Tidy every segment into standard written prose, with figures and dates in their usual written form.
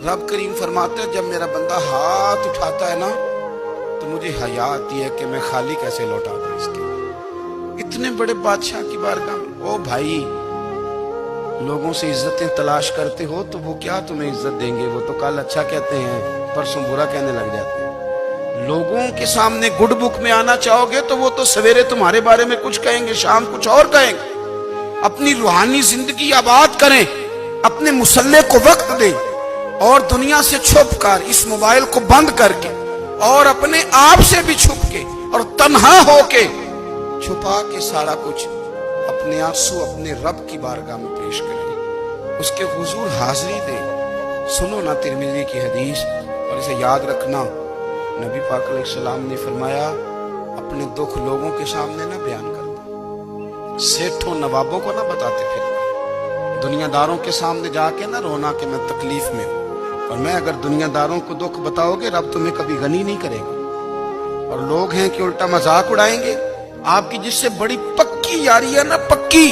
رب کریم فرماتے ہیں جب میرا بندہ ہاتھ اٹھاتا ہے نا تو مجھے حیا آتی ہے کہ میں خالی کیسے لوٹا دوں اس کے. اتنے بڑے بادشاہ کی بارگاہ میں او بھائی لوگوں سے عزتیں تلاش کرتے ہو تو وہ کیا تمہیں عزت دیں گے؟ وہ تو کل اچھا کہتے ہیں پرسوں برا کہنے لگ جاتے ہیں. لوگوں کے سامنے گڈ بک میں آنا چاہو گے تو وہ تو سویرے تمہارے بارے میں کچھ کہیں گے، شام کچھ اور کہیں گے. اپنی روحانی زندگی آباد کریں، اپنے مسلح کو وقت دیں اور دنیا سے چھپ کر اس موبائل کو بند کر کے اور اپنے آپ سے بھی چھپ کے اور تنہا ہو کے چھپا کے سارا کچھ اپنے آنسو اپنے رب کی بارگاہ میں پیش کریں، اس کے حضور حاضری دیں. سنو نا ترمذی کی حدیث اور اسے یاد رکھنا. نبی پاک علیہ السلام نے فرمایا اپنے دکھ لوگوں کے سامنے نہ بیان کرنا، سیٹھوں نوابوں کو نہ بتاتے پھر، دنیا داروں کے سامنے جا کے نہ رونا کہ میں تکلیف میں ہوں. اور میں اگر دنیا داروں کو دکھ بتاؤ گے رب تمہیں کبھی غنی نہیں کرے گا. اور لوگ ہیں کہ الٹا مذاق اڑائیں گے. آپ کی جس سے بڑی پکی یاری ہے نا، پکی،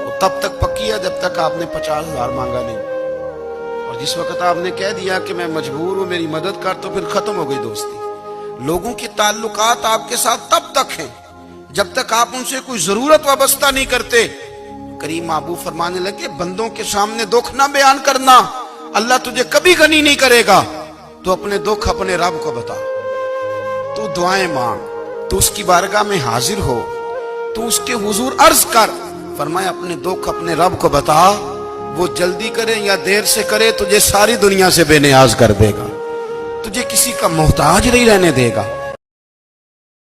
وہ تب تک پکی ہے جب تک آپ نے 50,000 مانگا نہیں. اور جس وقت آپ نے کہہ دیا کہ میں مجبور ہوں میری مدد کر تو پھر ختم ہو گئی دوستی. لوگوں کے تعلقات آپ کے ساتھ تب تک ہیں جب تک آپ ان سے کوئی ضرورت وابستہ نہیں کرتے. کریم محبوب فرمانے لگے بندوں کے سامنے دکھ نہ بیان کرنا، اللہ تجھے کبھی غنی نہیں کرے گا. تو اپنے دکھ اپنے رب کو بتا، تو دعائیں مانگ، تو اس کی بارگاہ میں حاضر ہو، تو اس کے حضور عرض کر. فرمایا اپنے دکھ اپنے رب کو بتا، وہ جلدی کرے یا دیر سے کرے تجھے ساری دنیا سے بے نیاز کر دے گا، تجھے کسی کا محتاج نہیں رہنے دے گا.